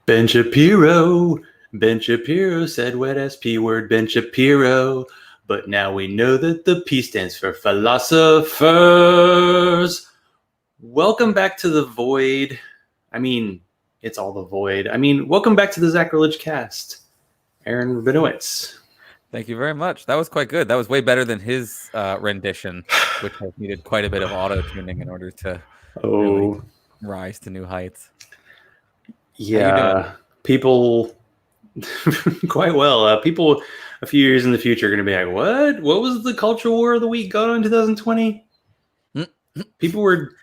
Ben Shapiro. Ben Shapiro said wet ass P word, Ben Shapiro. But now we know that the P stands for philosophers. Welcome back to the void. I mean, it's all the void. Welcome back to the Zachrilege cast. Aaron Rabinowitz. Thank you very much. That was quite good. That was way better than his rendition, which has needed quite a bit of auto-tuning in order to really rise to new heights. Yeah, people quite well. People a few years in the future are going to be like, what? What was the cultural war of the week going on in 2020? People were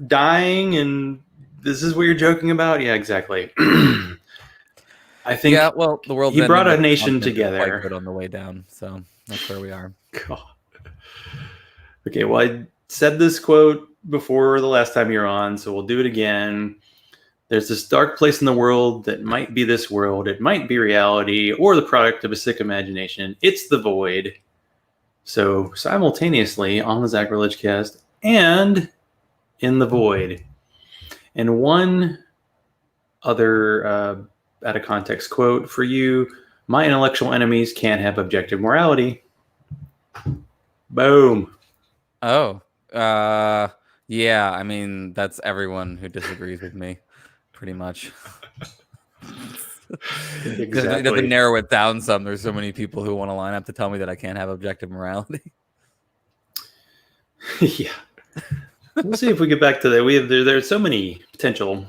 dying and this is what you're joking about? Yeah, exactly. I think well, the world he brought a nation together. Quite good on the way down, so that's where we are. God. Okay, well, I said this quote before the last time you were on, so we'll do it again. There's this dark place in the world that might be this world. It might be reality or the product of a sick imagination. It's the void. So simultaneously on the Zachrilege cast and in the void. And one other out of context quote for you: my intellectual enemies can't have objective morality. Boom. Oh, yeah. I mean, that's everyone who disagrees with me, pretty much. Exactly. It doesn't narrow it down some. There's so many people who want to line up to tell me that I can't have objective morality. Yeah. We'll see if we get back to that. There's so many potential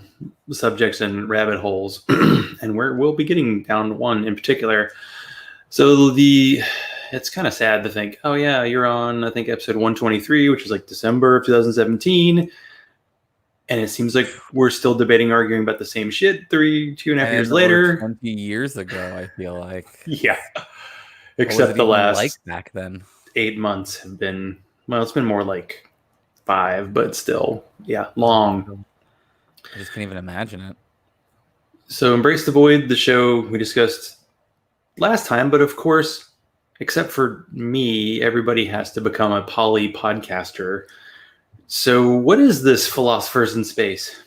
subjects and rabbit holes, and we'll be getting down one in particular. So it's kind of sad to think, oh yeah, you're on, I think, episode 123, which is like December of 2017. And it seems like we're still debating, arguing about the same shit 2.5 years later. 20 years ago, I feel like. Yeah. Except the last like back then 8 months have been, well, it's been more like 5, but still, yeah, long. I just can't even imagine it. So Embrace the Void, the show we discussed last time, but of course, except for me, everybody has to become a poly podcaster. So what is this Philosophers in Space?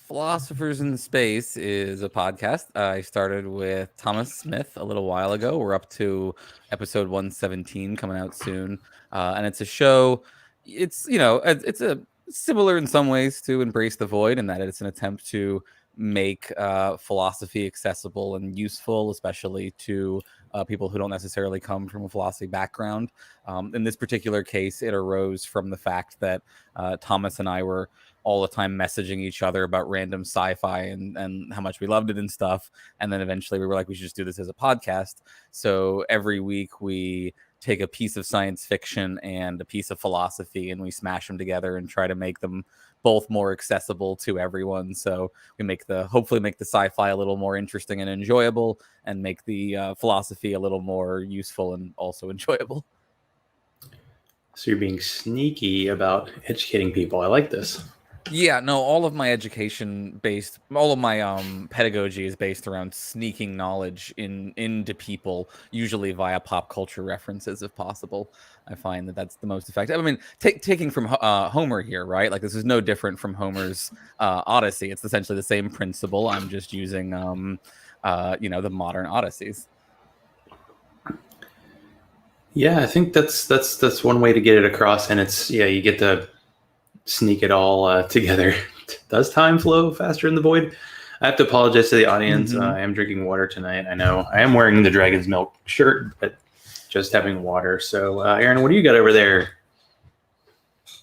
Philosophers in Space is a podcast I started with Thomas Smith a little while ago. We're up to episode 117 coming out soon. And it's a show. It's a similar in some ways to Embrace the Void in that it's an attempt to make philosophy accessible and useful, especially to people who don't necessarily come from a philosophy background. In this particular case, it arose from the fact that Thomas and I were all the time messaging each other about random sci-fi and how much we loved it and stuff. And then eventually we were like, we should just do this as a podcast. So every week we take a piece of science fiction and a piece of philosophy and we smash them together and try to make them both more accessible to everyone. So we hopefully make the sci-fi a little more interesting and enjoyable and make the philosophy a little more useful and also enjoyable. So you're being sneaky about educating people. I like this. Yeah, no, all of my pedagogy is based around sneaking knowledge into people, usually via pop culture references, if possible. I find that that's the most effective. I mean, taking from Homer here, right? Like this is no different from Homer's Odyssey. It's essentially the same principle. I'm just using, the modern Odysseys. Yeah, I think that's one way to get it across, and it's you get to sneak it all together. Does time flow faster in the void? I have to apologize to the audience. I am drinking water tonight. I know I am wearing the Dragon's Milk shirt, but just having water. So, Aaron, what do you got over there?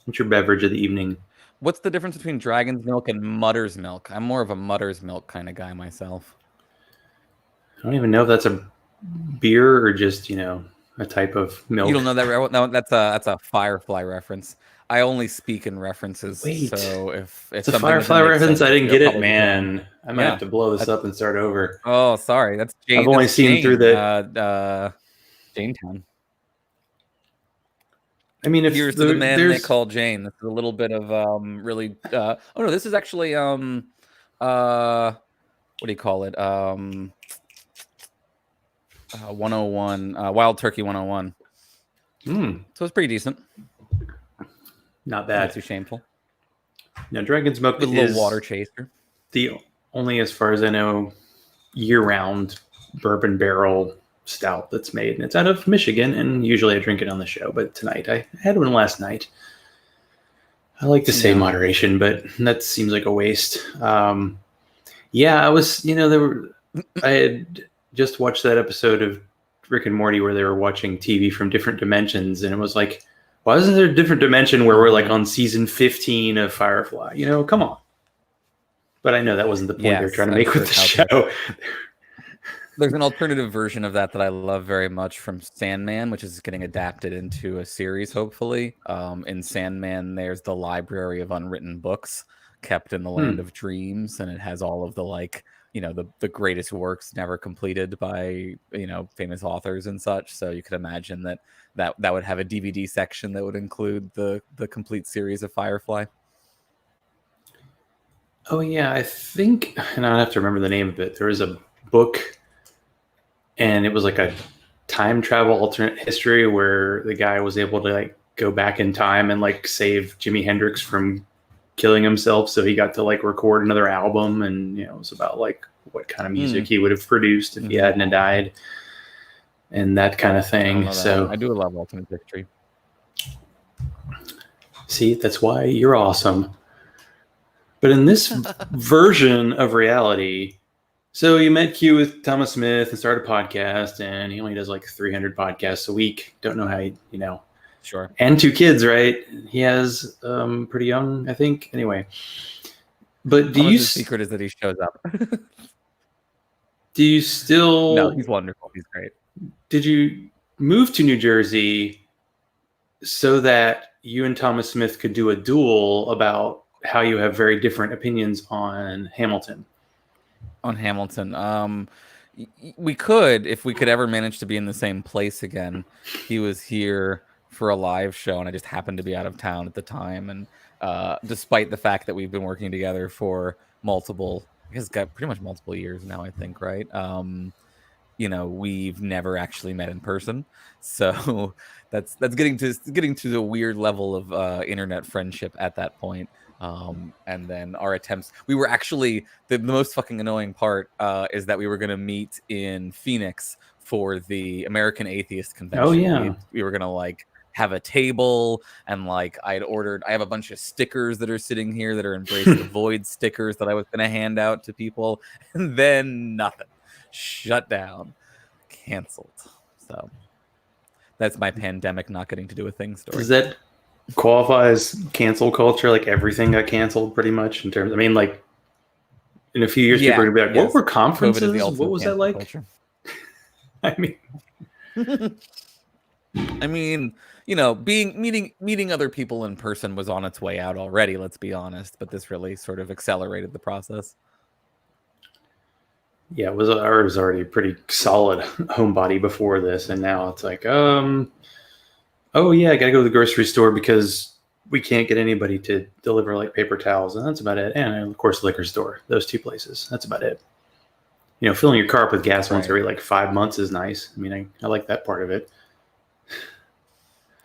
What's your beverage of the evening? What's the difference between Dragon's Milk and Mutter's Milk? I'm more of a Mutter's Milk kind of guy myself. I don't even know if that's a beer or just a type of milk. You don't know that? No, that's a Firefly reference. I only speak in references. Wait, so if it's a Firefly reference, I didn't get it, man. I might have to blow this up and start over. Oh, sorry. That's Jane. I've only seen through the Janetown. I mean, if here's to the man they call Jane. This is a little bit of really. Oh no, this is actually what do you call it? 101 Wild Turkey 101. So it's pretty decent. Not bad. Not too shameful. Now, Dragon's Milk with a little water chaser. The only, as far as I know, year-round bourbon barrel stout that's made, and it's out of Michigan. And usually I drink it on the show, but tonight I had one last night. I like to say moderation, but that seems like a waste. Yeah, I was, I had just watched that episode of Rick and Morty where they were watching TV from different dimensions, and it was like, why isn't there a different dimension where we're like on season 15 of Firefly? Come on. But I know that wasn't the point they were trying to make with the show. There's an alternative version of that I love very much from Sandman, which is getting adapted into a series, hopefully. In Sandman, there's the library of unwritten books kept in the land of dreams, and it has all of the the greatest works never completed by famous authors and such. So you could imagine that would have a DVD section that would include the complete series of Firefly. Oh yeah, I think, and I have to remember the name of it. There was a book, and it was like a time travel alternate history where the guy was able to like go back in time and like save Jimi Hendrix from killing himself, so he got to like record another album, and it was about like what kind of music he would have produced if he hadn't died, and that kind of thing. So I do love alternate history. See, that's why you're awesome. But in this version of reality, so you met Q with Thomas Smith and started a podcast, and he only does like 300 podcasts a week. Don't know how Sure. And 2 kids, right? He has pretty young, I think. Anyway, but the secret is that he shows up. Do you still? No, he's wonderful. He's great. Did you move to New Jersey so that you and Thomas Smith could do a duel about how you have very different opinions on Hamilton? On Hamilton, we could, if we could ever manage to be in the same place again. He was here for a live show, and I just happened to be out of town at the time. And despite the fact that we've been working together for pretty much multiple years now, I think, right? We've never actually met in person, so that's getting to the weird level of internet friendship at that point. And then our attempts, we were actually, the most fucking annoying part is that we were going to meet in Phoenix for the American Atheist Convention. Oh yeah. We were going to have a table, and I have a bunch of stickers that are sitting here that are Embrace the Void stickers that I was going to hand out to people, and then nothing. Shut down. Canceled. So that's my pandemic not getting to do a thing story. Does that qualify as cancel culture? Like everything got canceled pretty much in terms, in a few years people are going to be like, what were conferences? What was that like? Meeting other people in person was on its way out already, let's be honest, but this really sort of accelerated the process. Yeah, I was already a pretty solid homebody before this, and now it's like, oh yeah, I gotta go to the grocery store because we can't get anybody to deliver paper towels, and that's about it. And of course, liquor store, those 2 places. That's about it. Filling your car up with gas once every 5 months is nice. I like that part of it.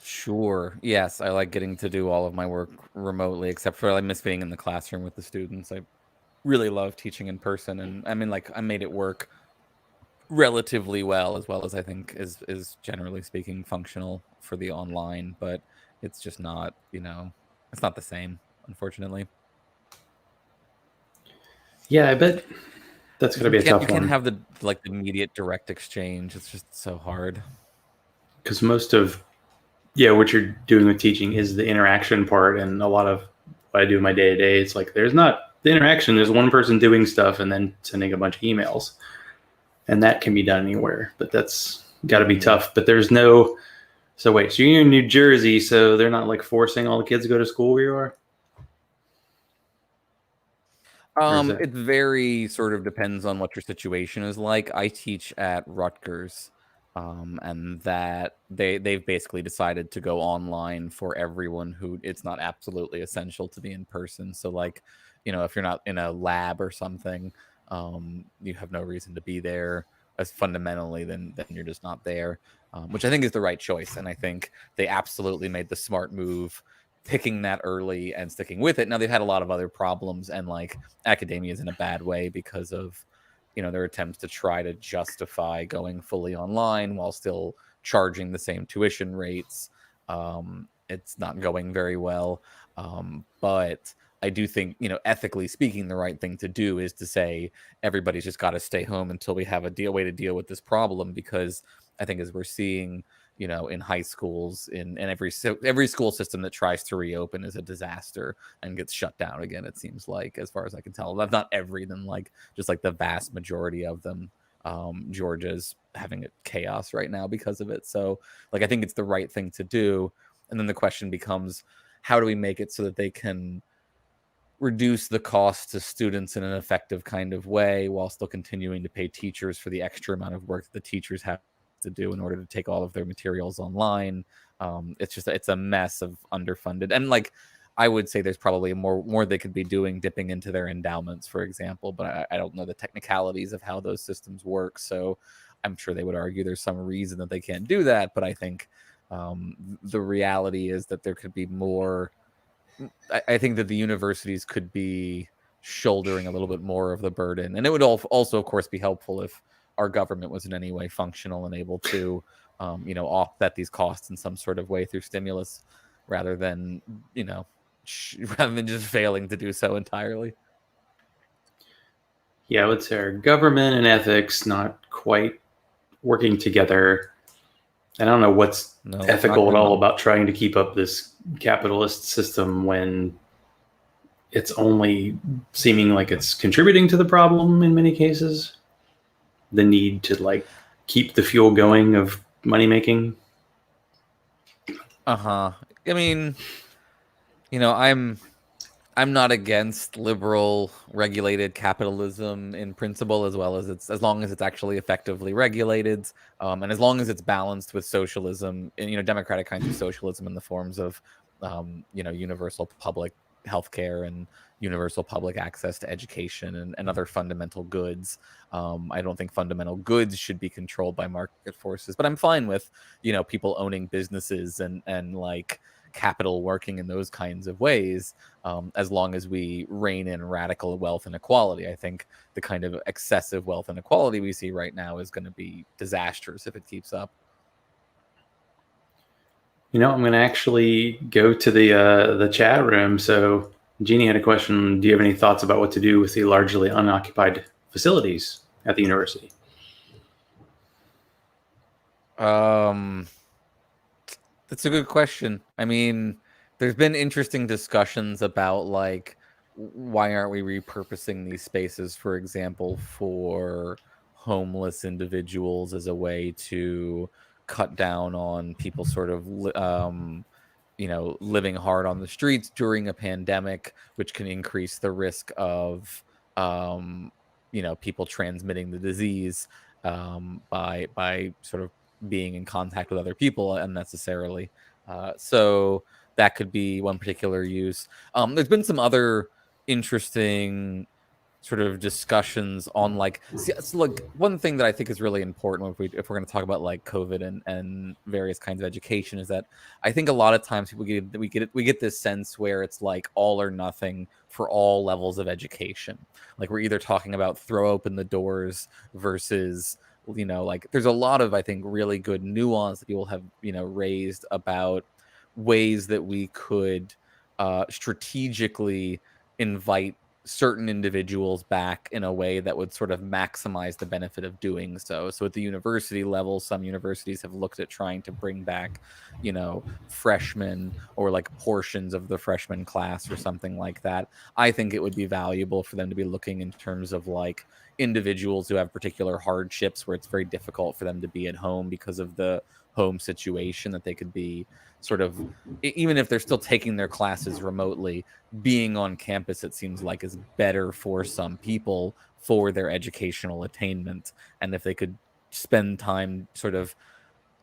Sure. Yes, I like getting to do all of my work remotely, except for I miss being in the classroom with the students. I really love teaching in person, and I made it work relatively well as I think is generally speaking functional for the online, but it's just not, it's not the same, unfortunately. Yeah, I bet that's going to be a tough one. You can't have the immediate direct exchange. It's just so hard. Because most of what you're doing with teaching is the interaction part, and a lot of what I do in my day-to-day, it's there's not the interaction. There's one person doing stuff and then sending a bunch of emails, and that can be done anywhere, but that's got to be tough. But there's no, so wait, so you're in New Jersey, so they're not forcing all the kids to go to school where you are? It very sort of depends on what your situation is like. I teach at Rutgers, and that they've basically decided to go online for everyone who it's not absolutely essential to be in person. So if you're not in a lab or something, you have no reason to be there as fundamentally, then you're just not there, which I think is the right choice. And I think they absolutely made the smart move picking that early and sticking with it. Now they've had a lot of other problems, and like academia is in a bad way because of their attempts to try to justify going fully online while still charging the same tuition rates. It's not going very well, but I do think, ethically speaking, the right thing to do is to say everybody's just got to stay home until we have a way to deal with this problem, because I think as we're seeing, in high schools, in every school system that tries to reopen is a disaster and gets shut down again. It seems like, as far as I can tell, not every, then like just like the vast majority of them. Georgia's having a chaos right now because of it. So like, I think it's the right thing to do. And then the question becomes, how do we make it so that they can reduce the cost to students in an effective kind of way while still continuing to pay teachers for the extra amount of work that the teachers have to do in order to take all of their materials online. It's a mess of underfunded, and like I would say there's probably more they could be doing, dipping into their endowments, for example, but I don't know the technicalities of how those systems work, so I'm sure they would argue there's some reason that they can't do that. But I think the reality is that there could be more. I think that the universities could be shouldering a little bit more of the burden, and it would also, of course, be helpful if our government was in any way functional and able to, offset these costs in some sort of way through stimulus, rather than rather than just failing to do so entirely. Yeah, I would say our government and ethics not quite working together. I don't know what's ethical at all about trying to keep up this capitalist system when it's only seeming like it's contributing to the problem in many cases. The need to like keep the fuel going of money making. I mean, I'm not against liberal regulated capitalism in principle, as long as it's actually effectively regulated, and as long as it's balanced with socialism and democratic kinds of socialism in the forms of universal public healthcare and universal public access to education and other fundamental goods. I don't think fundamental goods should be controlled by market forces, but I'm fine with people owning businesses and like capital working in those kinds of ways, as long as we rein in radical wealth inequality. I think the kind of excessive wealth inequality we see right now is going to be disastrous if it keeps up. I'm going to actually go to the chat room. So Jeannie had a question. Do you have any thoughts about what to do with the largely unoccupied facilities at the university? That's a good question. I mean, there's been interesting discussions about like, why aren't we repurposing these spaces, for example, for homeless individuals as a way to cut down on people sort of living hard on the streets during a pandemic, which can increase the risk of people transmitting the disease by sort of being in contact with other people unnecessarily. So that could be one particular use. There's been some other interesting sort of discussions on like, so like one thing that I think is really important if we're going to talk about like COVID and various kinds of education is that I think a lot of times we get this sense where it's like all or nothing for all levels of education. Like we're either talking about throw open the doors versus like there's a lot of, I think, really good nuance that people have raised about ways that we could strategically invite certain individuals back in a way that would sort of maximize the benefit of doing so. So at the university level, some universities have looked at trying to bring back, freshmen or like portions of the freshman class or something like that. I think it would be valuable for them to be looking in terms of like individuals who have particular hardships where it's very difficult for them to be at home because of the home situation, that they could be sort of, even if they're still taking their classes remotely, being on campus, it seems like, is better for some people for their educational attainment. And if they could spend time sort of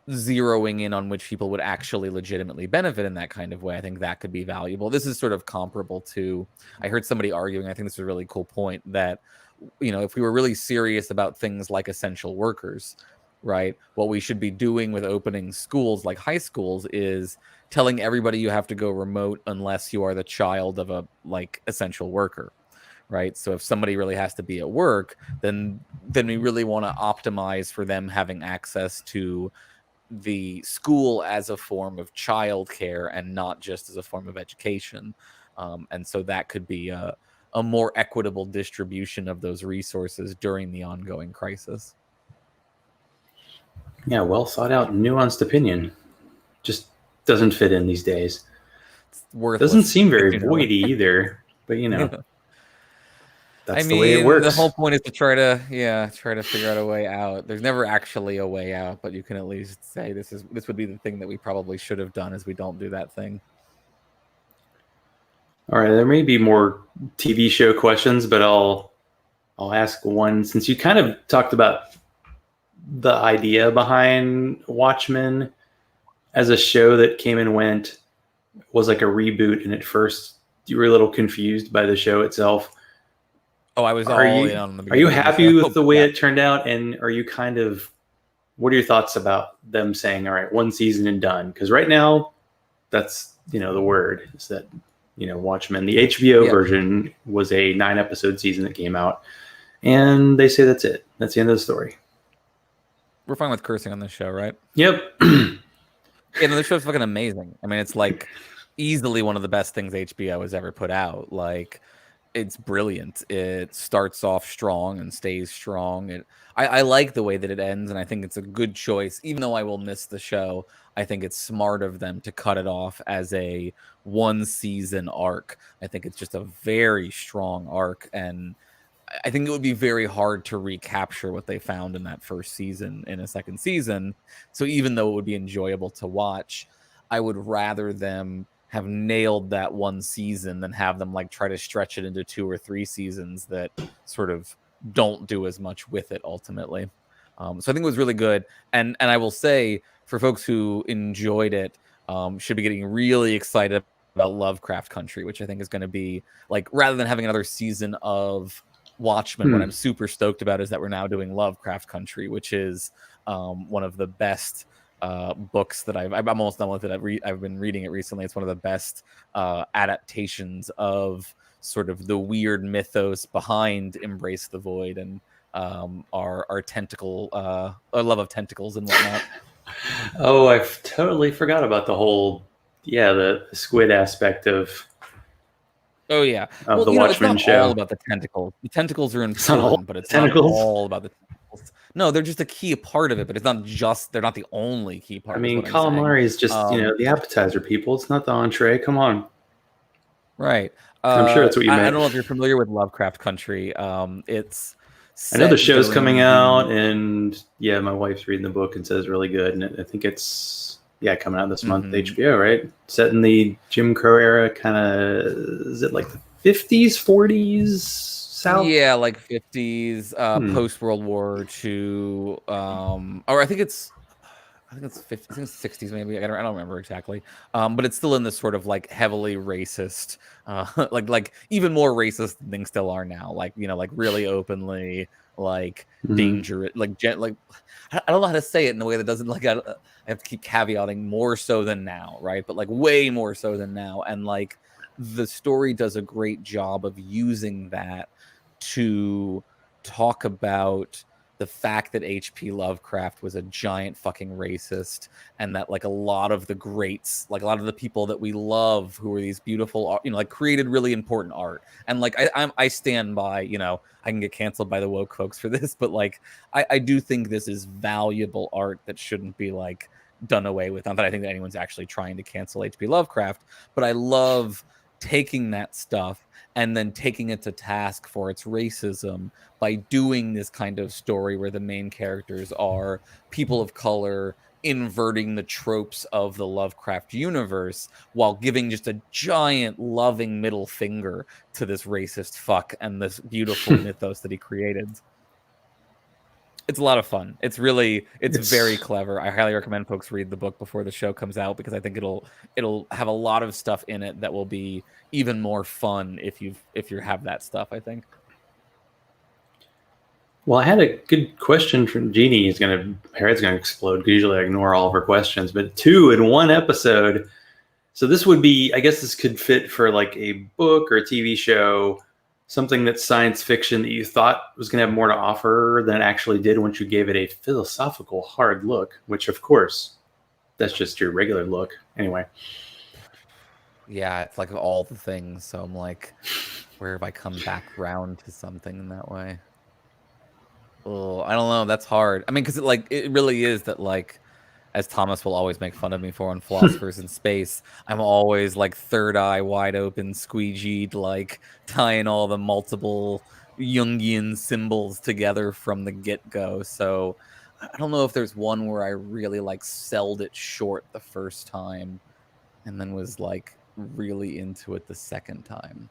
zeroing in on which people would actually legitimately benefit in that kind of way, I think that could be valuable. This is sort of comparable to, I heard somebody arguing, I think this is a really cool point, that if we were really serious about things like essential workers, right? What we should be doing with opening schools like high schools is telling everybody you have to go remote unless you are the child of a like essential worker, right? So if somebody really has to be at work, then we really want to optimize for them having access to the school as a form of childcare and not just as a form of education. And so that could be a more equitable distribution of those resources during the ongoing crisis. Yeah, well thought out, nuanced opinion. Just doesn't fit in these days. It's worthless. Doesn't seem very You know, like- voidy either, but I that's the way it mean, the works. whole point is to try to figure out a way out. There's never actually a way out, but you can at least say this would be the thing that we probably should have done, is we don't do that thing. All right, there may be more TV show questions, but I'll ask one, since you kind of talked about the idea behind Watchmen as a show that came and went, was like a reboot, and at first you were a little confused by the show itself. Oh, I was all in on the Are you beginning of the happy show. with the way it turned out? And are you kind of, what are your thoughts about them saying, all right, one season and done? Because right now, that's, the word is that, Watchmen, the HBO version was a 9-episode season that came out. And they say that's it. That's the end of the story. We're fine with cursing on this show, right? Yep. Yeah, no, the show's fucking amazing. I mean, it's like easily one of the best things HBO has ever put out. Like, it's brilliant. It starts off strong and stays strong. I like the way that it ends, and I think it's a good choice. Even though I will miss the show, I think it's smart of them to cut it off as a 1-season arc. I think it's just a very strong arc, and I think it would be very hard to recapture what they found in that first season in a second season. So even though it would be enjoyable to watch, I would rather them have nailed that 1 season than have them like try to stretch it into 2 or 3 seasons that sort of don't do as much with it ultimately. So I think it was really good. And I will say, for folks who enjoyed it, should be getting really excited about Lovecraft Country, which I think is going to be like, rather than having another season of Watchmen, what I'm super stoked about is that we're now doing Lovecraft Country, which is one of the best books that I'm almost done with it. I've been reading it recently. It's one of the best adaptations of sort of the weird mythos behind Embrace the Void and our tentacle, our love of tentacles and whatnot. Oh, I totally forgot about the whole, the squid aspect of. Oh yeah, well, the Watchmen it's not show. all about the tentacles. The tentacles are important, but it's not all about the tentacles. No, they're just a key part of it, but it's not just. They're not the only key part. I mean, calamari is just the appetizer, people. It's not the entree. Come on. Right. I'm sure that's what you meant. I don't know if you're familiar with Lovecraft Country. It's. I know the show's coming out, and my wife's reading the book and says it's really good, and I think it's. Coming out this month, HBO, right? Set in the Jim Crow era, kind of, is it like the 50s, 40s South? Yeah, like 50s, post-World War II, or I think it's 50s, I think it's 60s maybe. I don't remember exactly. But it's still in this sort of like heavily racist, like even more racist than things still are now. Like, like really openly, like dangerous, like I don't know how to say it in a way that doesn't like I have to keep caveating more so than now, right? But like way more so than now, and like the story does a great job of using that to talk about the fact that H.P. Lovecraft was a giant fucking racist, and that like a lot of the greats, like a lot of the people that we love who are these beautiful, like created really important art. And like I stand by, I can get canceled by the woke folks for this, but like I do think this is valuable art that shouldn't be like done away with. Not that I think that anyone's actually trying to cancel H.P. Lovecraft, but I love taking that stuff and then taking it to task for its racism by doing this kind of story where the main characters are people of color, inverting the tropes of the Lovecraft universe while giving just a giant loving middle finger to this racist fuck and this beautiful mythos that he created. It's a lot of fun. It's very clever. I highly recommend folks read the book before the show comes out, because I think it'll have a lot of stuff in it that will be even more fun if you have that stuff, I think. Well, I had a good question from Jeannie. Her head's gonna explode because usually I ignore all of her questions, but 2 in 1 episode. So this would be, I guess this could fit for like a book or a TV show, something that's science fiction that you thought was going to have more to offer than it actually did once you gave it a philosophical hard look, which of course, that's just your regular look. Anyway. Yeah, it's like all the things. So I'm like, where have I come back round to something in that way? Oh, I don't know. That's hard. I mean, because it really is that like, as Thomas will always make fun of me for on Philosophers in Space, I'm always like third eye wide open, squeegeed, like tying all the multiple Jungian symbols together from the get-go. So I don't know if there's one where I really like sold it short the first time and then was like really into it the second time.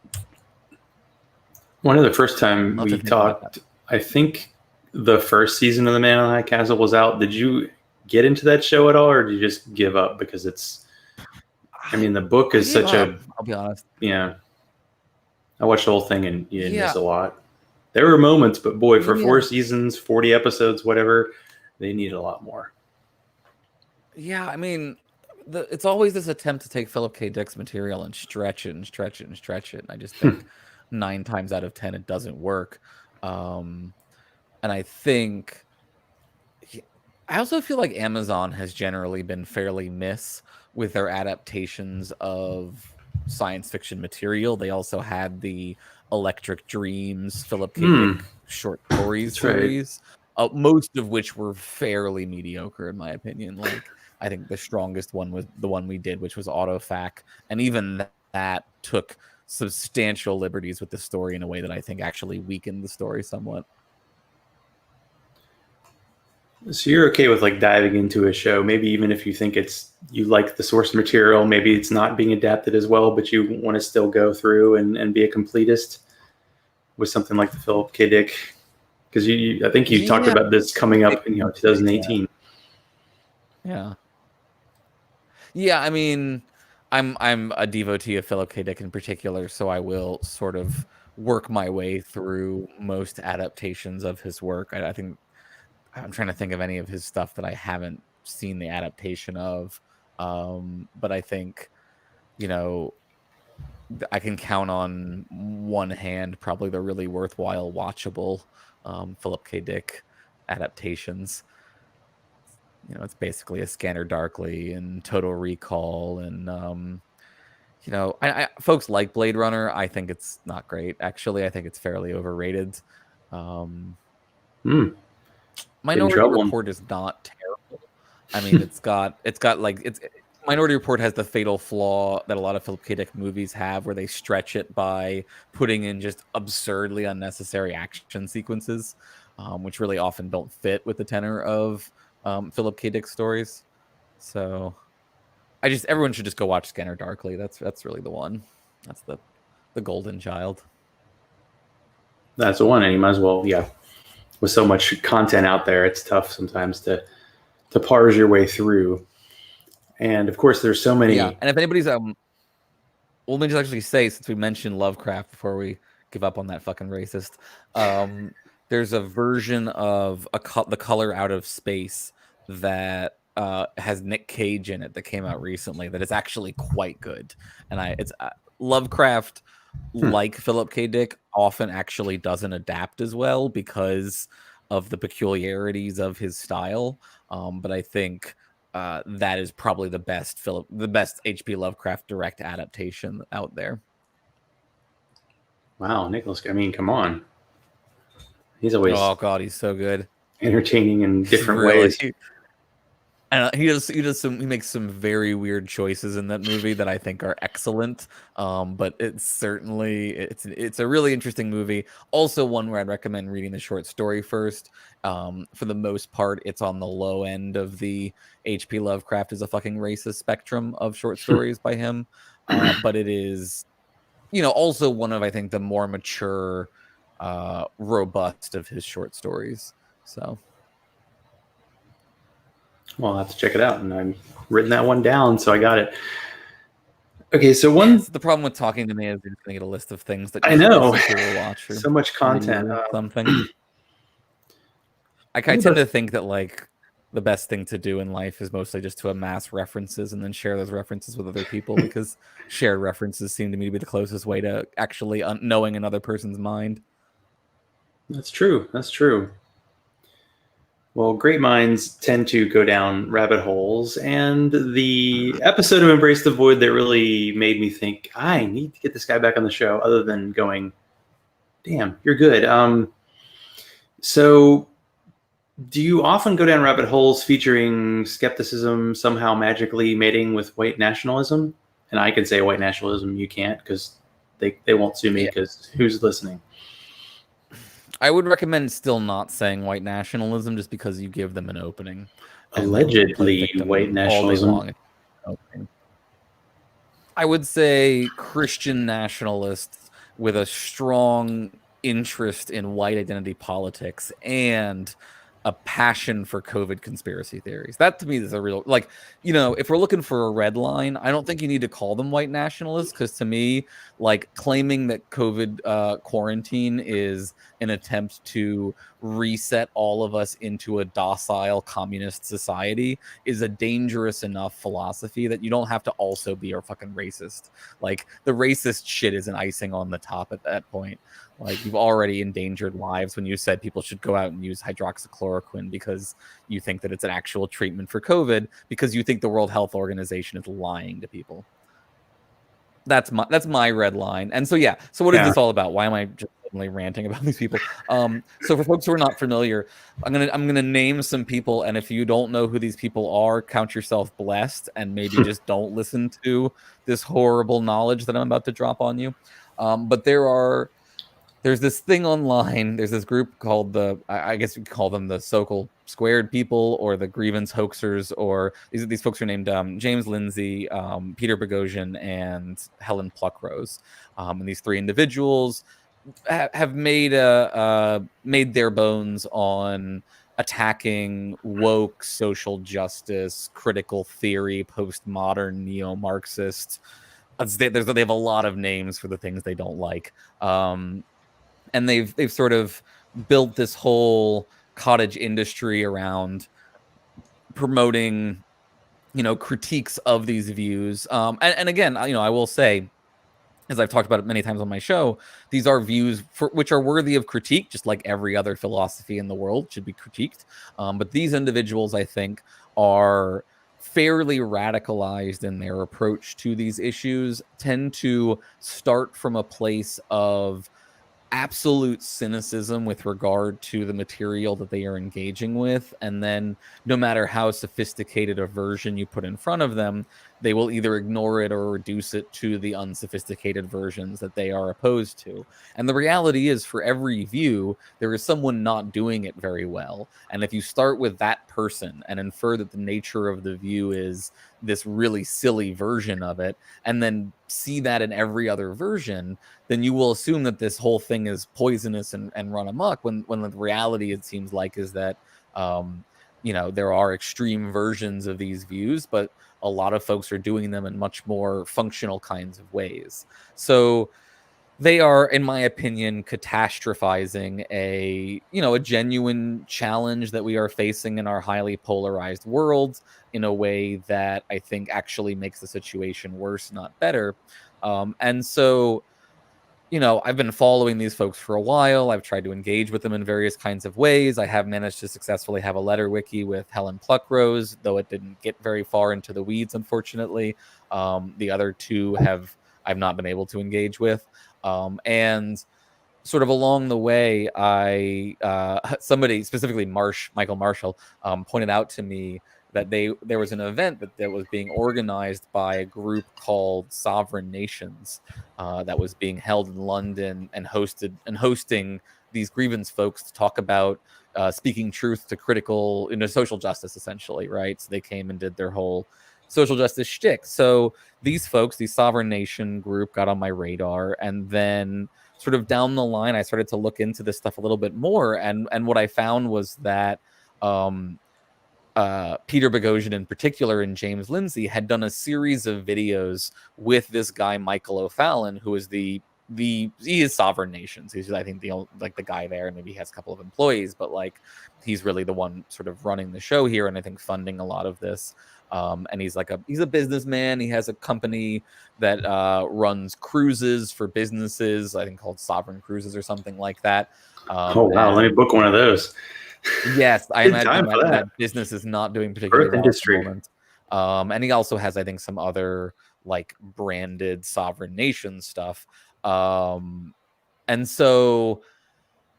One of the first time I'll we have to think about talked, I think the first season of The Man in the High Castle was out. Did you get into that show at all, or did you just give up because it's? I mean, the book is such a. I'll be honest. Yeah, I watched the whole thing and you didn't miss a lot. There were moments, but boy, for 4 seasons, 40 episodes, whatever, they needed a lot more. Yeah, I mean, it's always this attempt to take Philip K. Dick's material and stretch it and stretch it and stretch it. And I just think 9 times out of 10 it doesn't work. And I think I also feel like Amazon has generally been fairly miss with their adaptations of science fiction material. They also had the Electric Dreams Philip K. Dick short stories series, most of which were fairly mediocre in my opinion. Like I think the strongest one was the one we did, which was Autofac, and even that took substantial liberties with the story in a way that I think actually weakened the story somewhat. So you're okay with like diving into a show, maybe even if you think you like the source material, maybe it's not being adapted as well, but you want to still go through and be a completist with something like the Philip K. Dick, because I think you talked about this coming up in 2018. Yeah. I mean, I'm a devotee of Philip K. Dick in particular, so I will sort of work my way through most adaptations of his work. I think I'm trying to think of any of his stuff that I haven't seen the adaptation of. But I think, I can count on one hand probably the really worthwhile, watchable Philip K. Dick adaptations. It's basically A Scanner Darkly and Total Recall. And, folks like Blade Runner. I think it's not great. Actually, I think it's fairly overrated. Minority Report is not terrible. I mean, Minority Report has the fatal flaw that a lot of Philip K. Dick movies have, where they stretch it by putting in just absurdly unnecessary action sequences, which really often don't fit with the tenor of Philip K. Dick stories. So, everyone should just go watch Scanner Darkly. That's really the one. That's the golden child. That's the one, and you might as well, with so much content out there, it's tough sometimes to parse your way through. And of course, there's so many. Yeah, and if anybody's let me just actually say, since we mentioned Lovecraft before we give up on that fucking racist, there's a version of The Color Out of Space that has Nick Cage in it that came out recently that is actually quite good. And it's Lovecraft, like Philip K. Dick, often actually doesn't adapt as well because of the peculiarities of his style. But I think that is probably the best H.P. Lovecraft direct adaptation out there. Wow, Nicholas! I mean, come on, he's always he's so good, entertaining in different ways. And he makes some very weird choices in that movie that I think are excellent. But it's a really interesting movie. Also one where I'd recommend reading the short story first. For the most part, it's on the low end of the H.P. Lovecraft is a fucking racist spectrum of short stories by him. But it is, also one of, I think, the more mature, robust of his short stories. So. Well, I'll have to check it out, and I've written that one down, so I got it. Okay, so the problem with talking to me is you're going to get a list of things that I know. watch or so much content. Something. I tend to think that like the best thing to do in life is mostly just to amass references and then share those references with other people, because shared references seem to me to be the closest way to actually knowing another person's mind. That's true. That's true. Well, great minds tend to go down rabbit holes, and the episode of Embrace the Void that really made me think I need to get this guy back on the show, other than going, damn, you're good. So do you often go down rabbit holes featuring skepticism somehow magically mating with white nationalism? And I can say white nationalism, you can't, because they won't sue me, because who's listening? I would recommend still not saying white nationalism, just because you give them an opening. Allegedly white nationalism. I would say Christian nationalists with a strong interest in white identity politics and a passion for COVID conspiracy theories. That to me is a real, like, you know, if we're looking for a red line, I don't think you need to call them white nationalists, because to me, like, claiming that COVID quarantine is an attempt to reset all of us into a docile communist society is a dangerous enough philosophy that you don't have to also be a fucking racist. Like, the racist shit is an icing on the top at that point. Like, you've already endangered lives when you said people should go out and use hydroxychloroquine because you think that it's an actual treatment for COVID, because you think the World Health Organization is lying to people. That's my red line. And so, yeah. So what is this all about? Why am I just suddenly ranting about these people? So for folks who are not familiar, I'm gonna name some people, and if you don't know who these people are, count yourself blessed, and maybe just don't listen to this horrible knowledge that I'm about to drop on you. But there's this thing online. There's this group called I guess we call them the Sokol Squared people, or the grievance hoaxers, or these folks are named James Lindsay, Peter Boghossian, and Helen Pluckrose. And these three individuals have made their bones on attacking woke social justice, critical theory, postmodern neo-Marxist. They have a lot of names for the things they don't like. And they've sort of built this whole cottage industry around promoting, you know, critiques of these views. And again, you know, I will say, as I've talked about it many times on my show, these are views which are worthy of critique, just like every other philosophy in the world should be critiqued. But these individuals, I think, are fairly radicalized in their approach to these issues, tend to start from a place of absolute cynicism with regard to the material that they are engaging with, and then no matter how sophisticated a version you put in front of them, they will either ignore it or reduce it to the unsophisticated versions that they are opposed to. And the reality is, for every view, there is someone not doing it very well. And if you start with that person and infer that the nature of the view is this really silly version of it, and then see that in every other version, then you will assume that this whole thing is poisonous and run amok, when the reality, it seems like, is that you know, there are extreme versions of these views, but a lot of folks are doing them in much more functional kinds of ways. So they are, in my opinion, catastrophizing a genuine challenge that we are facing in our highly polarized world in a way that I think actually makes the situation worse, not better. And so, you know, I've been following these folks for a while. I've tried to engage with them in various kinds of ways. I have managed to successfully have a letter wiki with Helen Pluckrose, though it didn't get very far into the weeds, unfortunately. The other two I've not been able to engage with. And sort of along the way, somebody, specifically Michael Marshall, pointed out to me that there was an event that was being organized by a group called Sovereign Nations, that was being held in London and hosting these grievance folks to talk about speaking truth to critical, social justice, essentially, right? So they came and did their whole social justice shtick. So these folks, the Sovereign Nation group, got on my radar, and then sort of down the line, I started to look into this stuff a little bit more, and what I found was that Peter Boghossian in particular and James Lindsay had done a series of videos with this guy Michael O'Fallon, who is the he is sovereign nations. He's, I think, the guy there, and maybe he has a couple of employees, but like he's really the one sort of running the show here, and I think funding a lot of this. And he's a businessman. He has a company that runs cruises for businesses, I think called Sovereign Cruises or something like that. Oh wow, let me book one of those. Yes, I Good imagine time for that that. business is not doing particularly Growth well at the industry. moment. And he also has, I think, some other like branded sovereign nation stuff. And so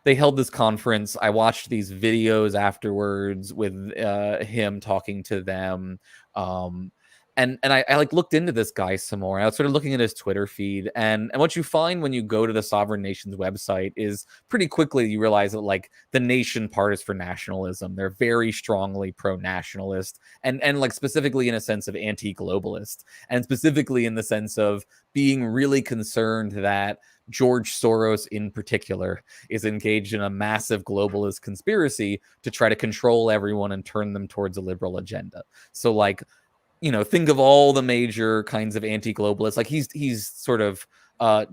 they held this conference. I watched these videos afterwards with him talking to them. And I like looked into this guy some more. I was sort of looking at his Twitter feed, and what you find when you go to the Sovereign Nations website is pretty quickly you realize that like the nation part is for nationalism. They're very strongly pro-nationalist, and like specifically in a sense of anti-globalist, and specifically in the sense of being really concerned that George Soros in particular is engaged in a massive globalist conspiracy to try to control everyone and turn them towards a liberal agenda. So like, you know, think of all the major kinds of anti-globalists. Like he's sort of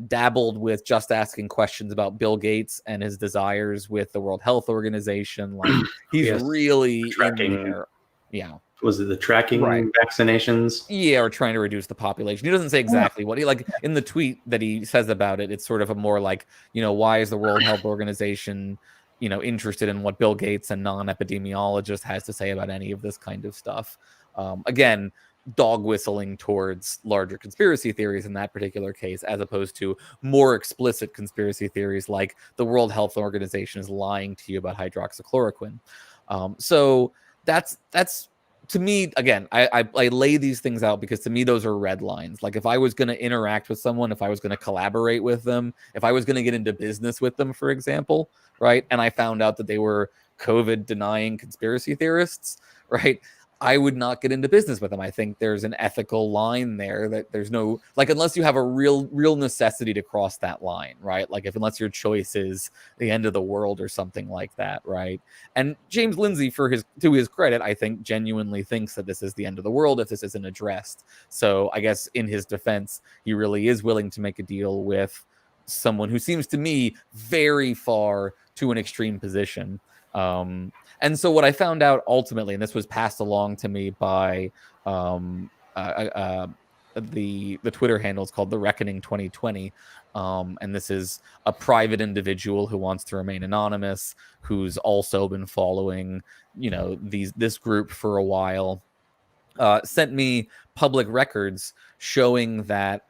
dabbled with just asking questions about Bill Gates and his desires with the World Health Organization. Like he's Yes. really Tracking. in there. Yeah. Was it the tracking vaccinations? Yeah, or trying to reduce the population. He doesn't say exactly what he like in the tweet that he says about it. It's sort of a more like, you know, why is the World Health Organization, you know, interested in what Bill Gates, a non-epidemiologist, has to say about any of this kind of stuff? Again, dog whistling towards larger conspiracy theories in that particular case, as opposed to more explicit conspiracy theories like the World Health Organization is lying to you about hydroxychloroquine. So that's to me, again, I lay these things out because to me those are red lines. Like if I was going to interact with someone, if I was going to collaborate with them, if I was going to get into business with them, for example, right, and I found out that they were COVID denying conspiracy theorists, right, I would not get into business with them. I think there's an ethical line there that there's no, like, unless you have a real necessity to cross that line, right? Like unless your choice is the end of the world or something like that, right? And James Lindsay, to his credit, I think genuinely thinks that this is the end of the world if this isn't addressed. So I guess in his defense, he really is willing to make a deal with someone who seems to me very far to an extreme position. And so what I found out ultimately, and this was passed along to me by the Twitter handle is called The Reckoning 2020. And this is a private individual who wants to remain anonymous, who's also been following, you know, this group for a while, sent me public records showing that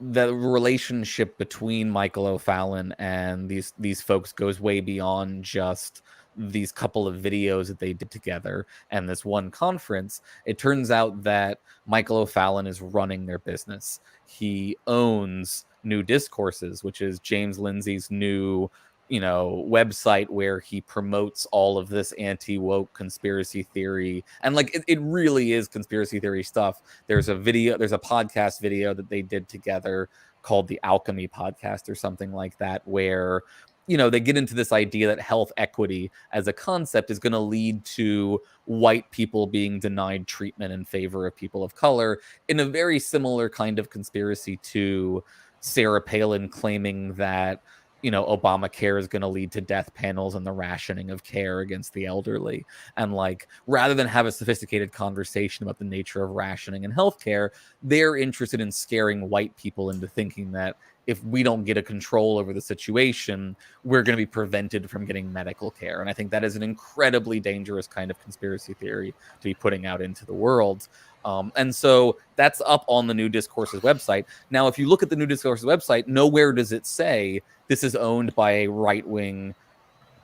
the relationship between Michael O'Fallon and these folks goes way beyond just these couple of videos that they did together and this one conference. It turns out that Michael O'Fallon is running their business. He owns New Discourses, which is James Lindsay's new, you know, website where he promotes all of this anti-woke conspiracy theory. And like it really is conspiracy theory stuff. There's a podcast video that they did together called the Alchemy Podcast or something like that, where, you know, they get into this idea that health equity as a concept is going to lead to white people being denied treatment in favor of people of color, in a very similar kind of conspiracy to Sarah Palin claiming that, you know, Obamacare is going to lead to death panels and the rationing of care against the elderly. And like, rather than have a sophisticated conversation about the nature of rationing and healthcare, they're interested in scaring white people into thinking that if we don't get a control over the situation, we're going to be prevented from getting medical care. And I think that is an incredibly dangerous kind of conspiracy theory to be putting out into the world. And so that's up on the New Discourses website. Now, if you look at the New Discourses website, nowhere does it say this is owned by a right-wing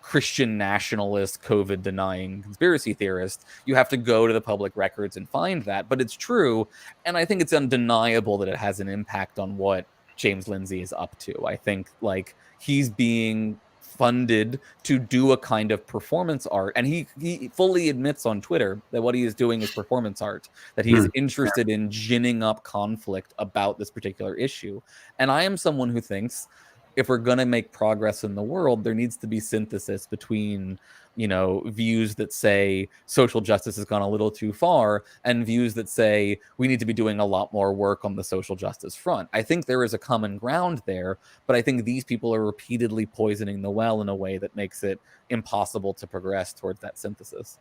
Christian nationalist, COVID denying conspiracy theorist. You have to go to the public records and find that, but it's true. And I think it's undeniable that it has an impact on what James Lindsay is up to. I think like he's being funded to do a kind of performance art, and he fully admits on Twitter that what he is doing is performance art, that he's interested in ginning up conflict about this particular issue. And I am someone who thinks if we're going to make progress in the world, there needs to be synthesis between, views that say social justice has gone a little too far and views that say we need to be doing a lot more work on the social justice front. I think there is a common ground there, but I think these people are repeatedly poisoning the well in a way that makes it impossible to progress towards that synthesis.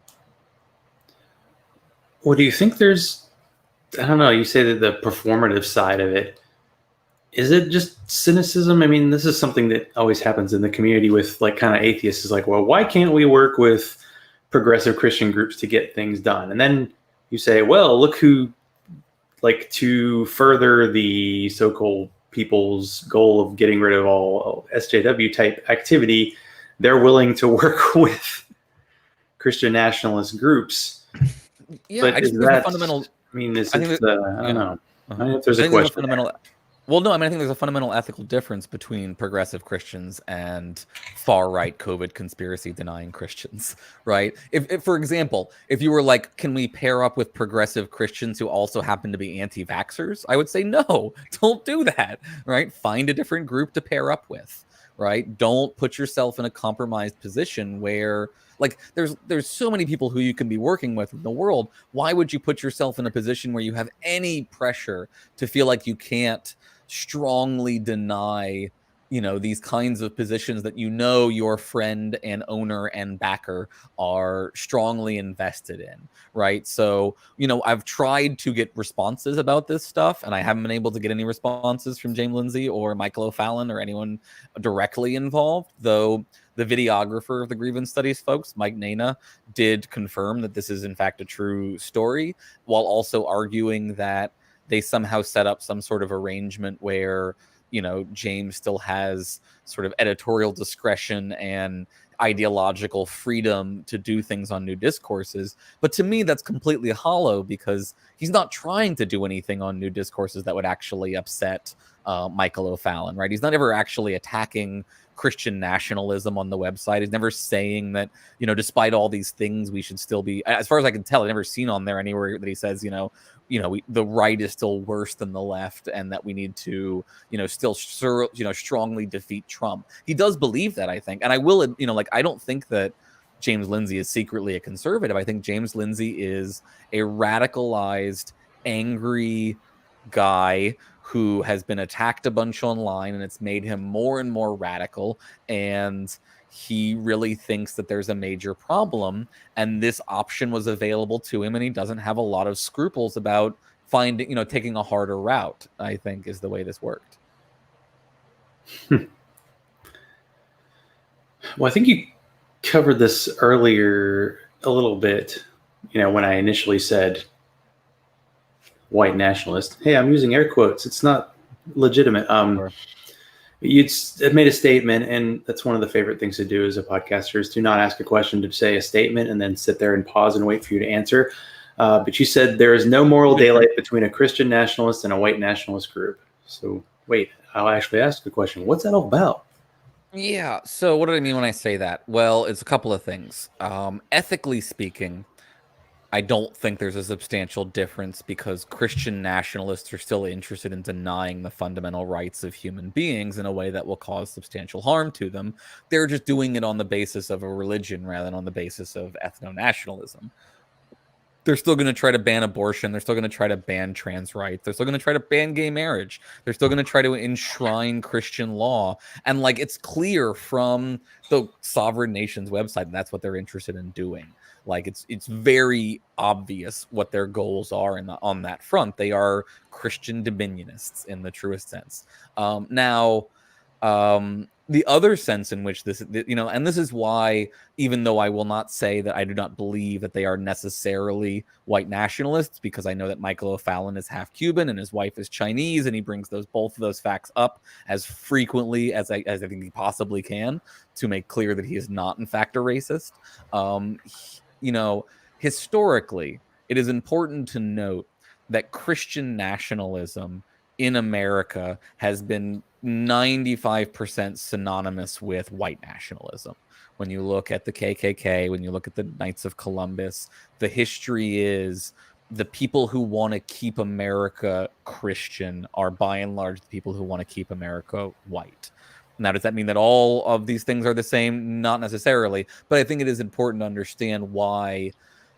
Well, do you think there's, I don't know, you say that the performative side of it, is it just cynicism? I mean, this is something that always happens in the community with like kind of atheists is like, well, why can't we work with progressive Christian groups to get things done? And then you say, well, look who, like, to further the so-called people's goal of getting rid of all SJW type activity, they're willing to work with Christian nationalist groups. Yeah, but I just is think there's that, a fundamental. I mean, is I it, think that, I don't know. I don't know if there's I a think there's a question. fundamental. Well, no, I mean, I think there's a fundamental ethical difference between progressive Christians and far-right COVID conspiracy denying Christians, right? If, for example, if you were like, can we pair up with progressive Christians who also happen to be anti-vaxxers? I would say, no, don't do that, right? Find a different group to pair up with, right? Don't put yourself in a compromised position where, like, there's so many people who you can be working with in the world. Why would you put yourself in a position where you have any pressure to feel like you can't strongly deny these kinds of positions that your friend and owner and backer are strongly invested in, right? So I've tried to get responses about this stuff, and I haven't been able to get any responses from James Lindsay or Michael O'Fallon or anyone directly involved, though the videographer of the grievance studies folks, Mike Nana, did confirm that this is in fact a true story, while also arguing that they somehow set up some sort of arrangement where James still has sort of editorial discretion and ideological freedom to do things on New Discourses. But to me, that's completely hollow, because he's not trying to do anything on New Discourses that would actually upset Michael O'Fallon, right? He's not ever actually attacking Christian nationalism on the website. He's never saying that, despite all these things, we should still be, as far as I can tell, I've never seen on there anywhere that he says, the right is still worse than the left, and that we need to, still, strongly defeat Trump. He does believe that, I think. And I will, I don't think that James Lindsay is secretly a conservative. I think James Lindsay is a radicalized, angry guy who has been attacked a bunch online, and it's made him more and more radical. And he really thinks that there's a major problem, and this option was available to him, and he doesn't have a lot of scruples about taking a harder route, I think, is the way this worked. Well, I think you covered this earlier a little bit, when I initially said white nationalist. Hey, I'm using air quotes. It's not legitimate. Sure. You'd made a statement, and that's one of the favorite things to do as a podcaster is to not ask a question, to say a statement and then sit there and pause and wait for you to answer. But you said there is no moral daylight between a Christian nationalist and a white nationalist group. So wait, I'll actually ask the question. What's that all about? Yeah. So what do I mean when I say that? Well, it's a couple of things. Ethically speaking, I don't think there's a substantial difference, because Christian nationalists are still interested in denying the fundamental rights of human beings in a way that will cause substantial harm to them. They're just doing it on the basis of a religion rather than on the basis of ethno-nationalism. They're still going to try to ban abortion. They're still going to try to ban trans rights. They're still going to try to ban gay marriage. They're still going to try to enshrine Christian law. And it's clear from the Sovereign Nations website, that's what they're interested in doing. It's very obvious what their goals are on that front. They are Christian dominionists in the truest sense. The other sense in which this, and this is why, even though I will not say that I do not believe that they are necessarily white nationalists, because I know that Michael O'Fallon is half Cuban and his wife is Chinese, and he brings both of those facts up as frequently as I think he possibly can to make clear that he is not, in fact, a racist. Historically, it is important to note that Christian nationalism in America has been 95% synonymous with white nationalism. When you look at the KKK, when you look at the Knights of Columbus, the history is the people who want to keep America Christian are by and large the people who want to keep America white. Now, does that mean that all of these things are the same? Not necessarily, but I think it is important to understand why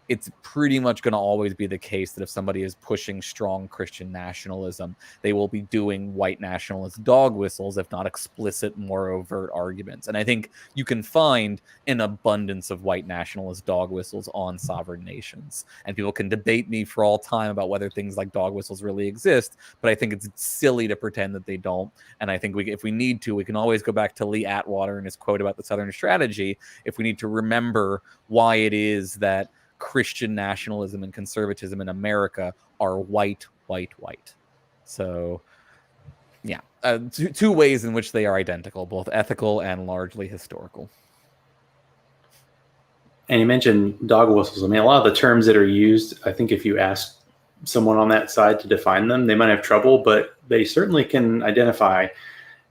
it's pretty much going to always be the case that if somebody is pushing strong Christian nationalism, they will be doing white nationalist dog whistles, if not explicit, more overt arguments. And I think you can find an abundance of white nationalist dog whistles on sovereign nations. And people can debate me for all time about whether things like dog whistles really exist, but I think it's silly to pretend that they don't. And I think if we need to, we can always go back to Lee Atwater and his quote about the Southern strategy if we need to remember why it is that Christian nationalism and conservatism in America are white. So, yeah, two ways in which they are identical, both ethical and largely historical. And you mentioned dog whistles. I mean, a lot of the terms that are used, I think if you ask someone on that side to define them, they might have trouble, but they certainly can identify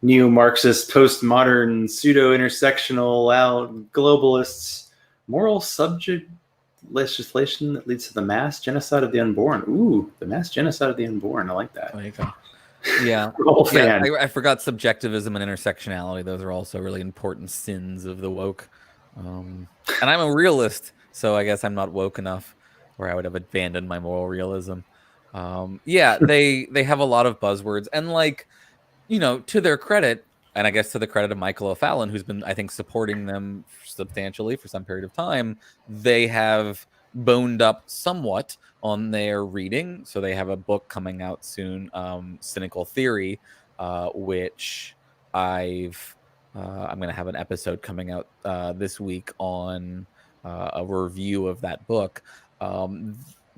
neo-Marxist, postmodern, pseudo-intersectional, globalists, moral subject legislation that leads to the mass genocide of the unborn. Ooh, the mass genocide of the unborn. I like that. There you go. Yeah. I forgot subjectivism and intersectionality. Those are also really important sins of the woke. And I'm a realist, so I guess I'm not woke enough where I would have abandoned my moral realism. They have a lot of buzzwords, and like, to their credit, and I guess to the credit of Michael O'Fallon, who's been, I think, supporting them substantially for some period of time, they have boned up somewhat on their reading. So they have a book coming out soon, Cynical Theory, which I'm going to have an episode coming out this week on a review of that book.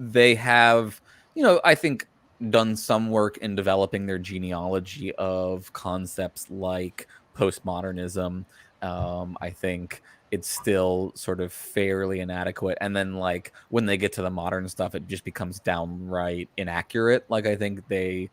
They have, I think, done some work in developing their genealogy of concepts like postmodernism. I think it's still sort of fairly inadequate. And then, like, when they get to the modern stuff, it just becomes downright inaccurate. Like, I think they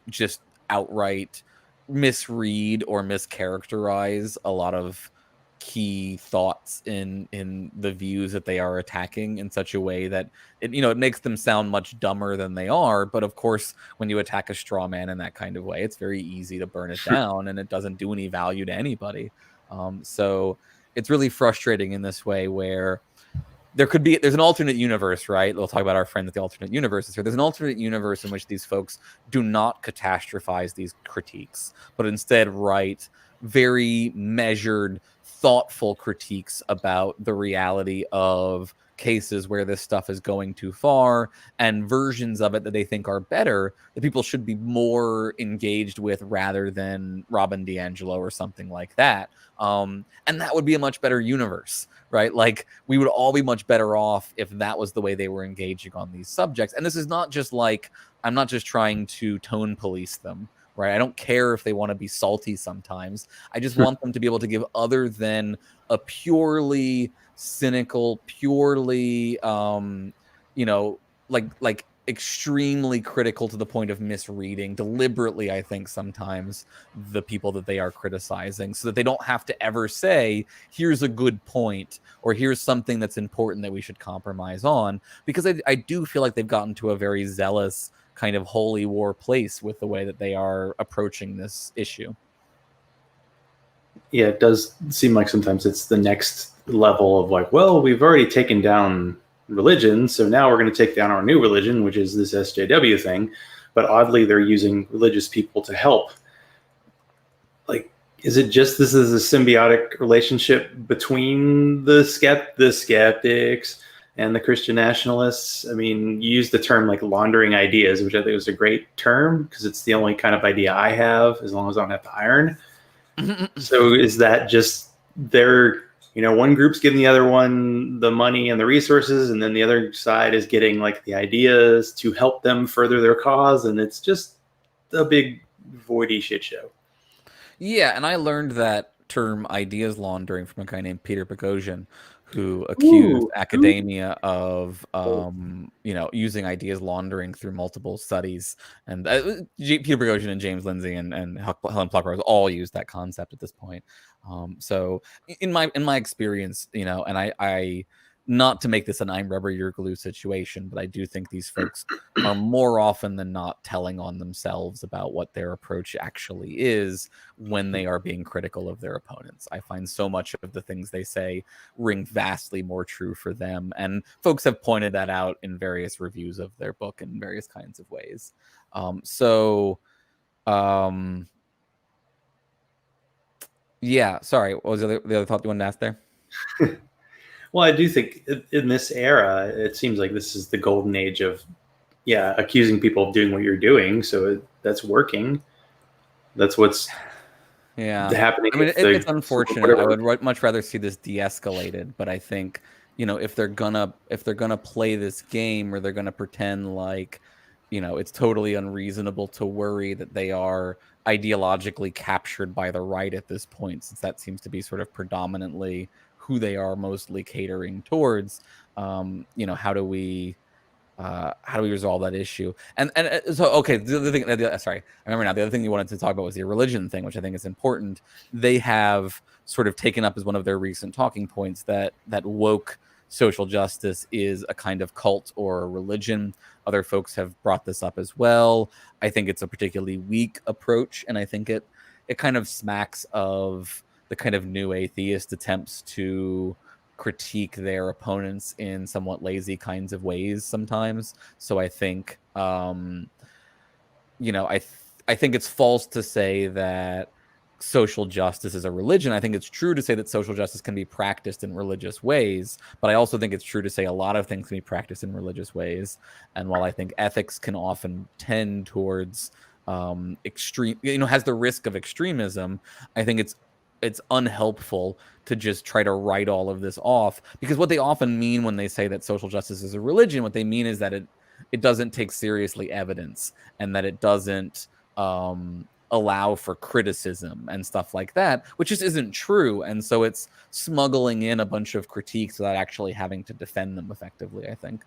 just outright misread or mischaracterize a lot of key thoughts in the views that they are attacking in such a way that it makes them sound much dumber than they are. But of course, when you attack a straw man in that kind of way, it's very easy to burn it down, and it doesn't do any value to anybody. So it's really frustrating in this way, where there's an alternate universe, right? We'll talk about our friend at the alternate universe here. There's an alternate universe in which these folks do not catastrophize these critiques, but instead write very measured, thoughtful critiques about the reality of cases where this stuff is going too far, and versions of it that they think are better that people should be more engaged with, rather than Robin DiAngelo or something like that. And that would be a much better universe, right? Like, we would all be much better off if that was the way they were engaging on these subjects. And this is not just like, I'm not just trying to tone police them, right? I don't care if they want to be salty sometimes. I just want them to be able to give other than a purely cynical, purely, like extremely critical to the point of misreading deliberately, I think, sometimes, the people that they are criticizing, so that they don't have to ever say, here's a good point, or here's something that's important that we should compromise on. Because I do feel like they've gotten to a very zealous kind of holy war place with the way that they are approaching this issue. Yeah, it does seem like sometimes it's the next level of like, well, we've already taken down religion, so now we're going to take down our new religion, which is this SJW thing. But oddly, they're using religious people to help. Like, is it just this is a symbiotic relationship between the skeptics and the Christian nationalists? I mean, you use the term like laundering ideas, which I think was a great term because it's the only kind of idea I have, as long as I don't have to iron. So is that just one group's giving the other one the money and the resources, and then the other side is getting like the ideas to help them further their cause, and it's just a big voidy shit show. Yeah, and I learned that term ideas laundering from a guy named Peter Boghossian, who accused academia of using ideas laundering through multiple studies. And Peter Boghossian and James Lindsay and Helen Pluckrose all use that concept at this point. So in my experience, and I not to make this an I'm rubber, you're glue situation, but I do think these folks are more often than not telling on themselves about what their approach actually is when they are being critical of their opponents. I find so much of the things they say ring vastly more true for them. And folks have pointed that out in various reviews of their book in various kinds of ways. Yeah, sorry. What was the other thought you wanted to ask there? Well, I do think in this era, it seems like this is the golden age of, accusing people of doing what you're doing. So that's working. That's what's happening. I mean, it's unfortunate. I would much rather see this de-escalated, but I think, if they're gonna play this game, or they're gonna pretend like, it's totally unreasonable to worry that they are ideologically captured by the right at this point, since that seems to be sort of predominantly who they are mostly catering towards. How do we resolve that issue? And so, okay, the other thing, sorry, I remember now, the other thing you wanted to talk about was the religion thing, which I think is important. They have sort of taken up as one of their recent talking points that woke social justice is a kind of cult or a religion. Other folks have brought this up as well. I think it's a particularly weak approach, and I think it kind of smacks of the kind of new atheist attempts to critique their opponents in somewhat lazy kinds of ways sometimes. So I think, I think it's false to say that social justice is a religion. I think it's true to say that social justice can be practiced in religious ways, but I also think it's true to say a lot of things can be practiced in religious ways. And while I think ethics can often tend towards extreme, has the risk of extremism, I think it's unhelpful to just try to write all of this off, because what they often mean when they say that social justice is a religion, what they mean is that it doesn't take seriously evidence, and that it doesn't allow for criticism and stuff like that, which just isn't true. And so it's smuggling in a bunch of critiques without actually having to defend them effectively, I think.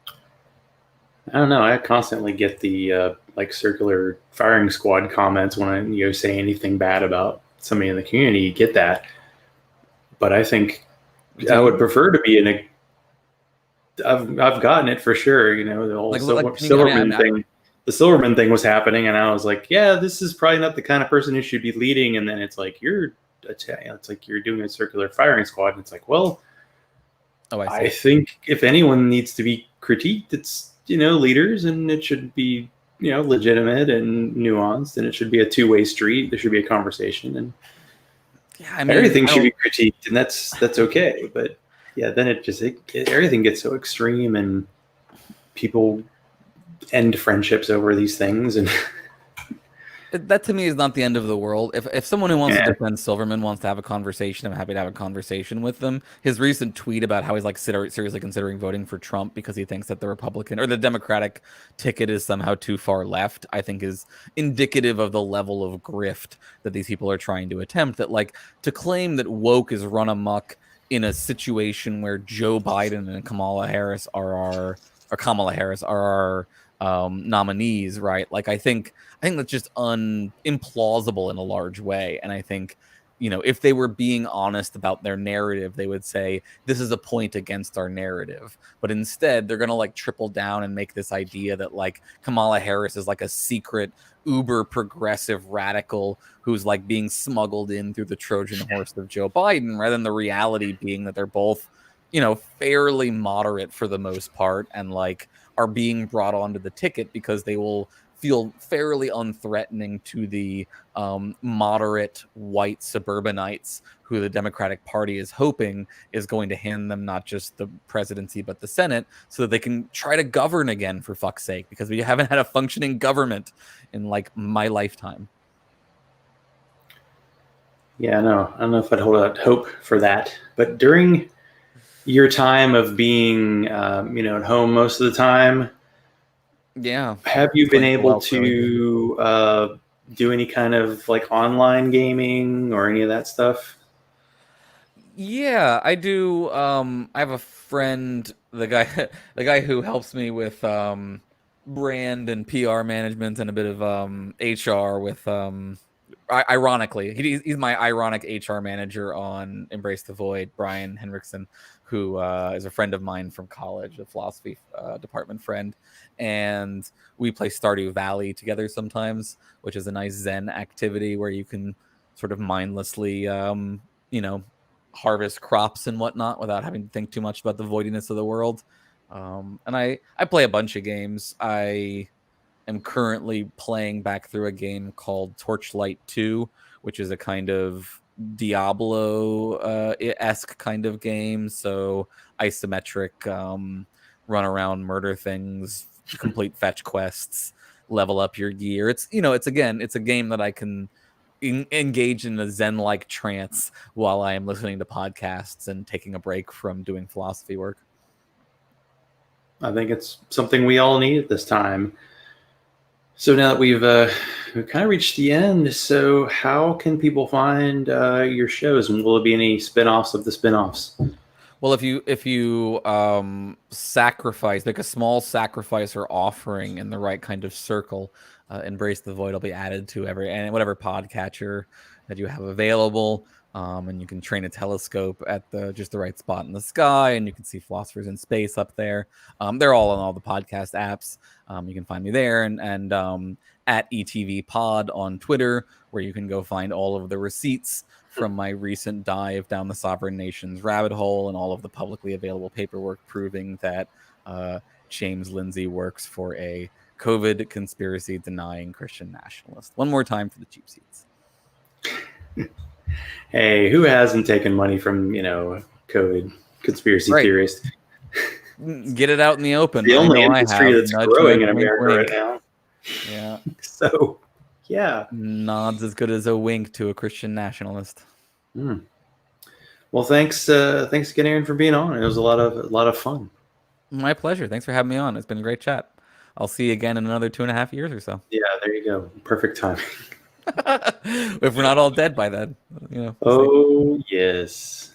I don't know. I constantly get the circular firing squad comments when I say anything bad about somebody in the community. You get that, but I think I would prefer to be in a. I've gotten it for sure. The whole Silverman thing. The Silverman thing was happening, and I was like, "Yeah, this is probably not the kind of person who should be leading." And then it's like it's like you're doing a circular firing squad, and it's like, well, I think if anyone needs to be critiqued, it's leaders, and it should be legitimate and nuanced, and it should be a two-way street. There should be a conversation, and everything should be critiqued, and that's okay. But then everything gets so extreme, and people end friendships over these things, and that to me is not the end of the world. If someone who wants to defend Silverman wants to have a conversation, I'm happy to have a conversation with them. His recent tweet about how he's seriously considering voting for Trump because he thinks that the Republican or the Democratic ticket is somehow too far left, I think is indicative of the level of grift that these people are trying to attempt. That to claim that woke is run amok in a situation where Joe Biden and Kamala Harris are our nominees, right? I think that's just implausible in a large way. And I think, if they were being honest about their narrative, they would say this is a point against our narrative. But instead, they're gonna triple down and make this idea that Kamala Harris is a secret uber progressive radical who's being smuggled in through the Trojan horse of Joe Biden, rather than the reality being that they're both, fairly moderate for the most part, and are being brought onto the ticket because they will feel fairly unthreatening to the moderate white suburbanites who the Democratic Party is hoping is going to hand them not just the presidency but the Senate, so that they can try to govern again, for fuck's sake, because we haven't had a functioning government in my lifetime. Yeah, no, I don't know if I'd hold out hope for that. But during your time of being, at home most of the time, have you been able to do any kind of online gaming or any of that stuff? Yeah, I do. I have a friend, the guy who helps me with brand and PR management and a bit of HR with Ironically, he's my ironic HR manager on Embrace the Void, Brian Henriksen, who is a friend of mine from college, a philosophy department friend, and we play Stardew Valley together sometimes, which is a nice Zen activity where you can sort of mindlessly, harvest crops and whatnot without having to think too much about the voidiness of the world. And I play a bunch of games. I am currently playing back through a game called Torchlight 2, which is a kind of Diablo-esque kind of game. So isometric, run around, murder things, complete fetch quests, level up your gear. It's a game that I can engage in a Zen-like trance while I am listening to podcasts and taking a break from doing philosophy work. I think it's something we all need at this time. So now that we've kind of reached the end, so how can people find your shows, and will there be any spin-offs of the spin-offs? Well, if you sacrifice, make a small sacrifice or offering in the right kind of circle, Embrace the Void will be added to whatever podcatcher that you have available. And you can train a telescope at just the right spot in the sky, and you can see Philosophers in Space up there. They're all on all the podcast apps. You can find me there, and at ETV Pod on Twitter, where you can go find all of the receipts from my recent dive down the sovereign nations rabbit hole and all of the publicly available paperwork proving that James Lindsay works for a COVID conspiracy denying Christian nationalist. One more time for the cheap seats. Hey, who hasn't taken money from, COVID conspiracy theorists? Get it out in the open. The only industry that's growing in America right now. Yeah. So, yeah. Nods as good as a wink to a Christian nationalist. Well, thanks again, Aaron, for being on. It was a lot of fun. My pleasure. Thanks for having me on. It's been a great chat. I'll see you again in another 2.5 years or so. Yeah, there you go. Perfect timing. If we're not all dead by then, Oh, yes.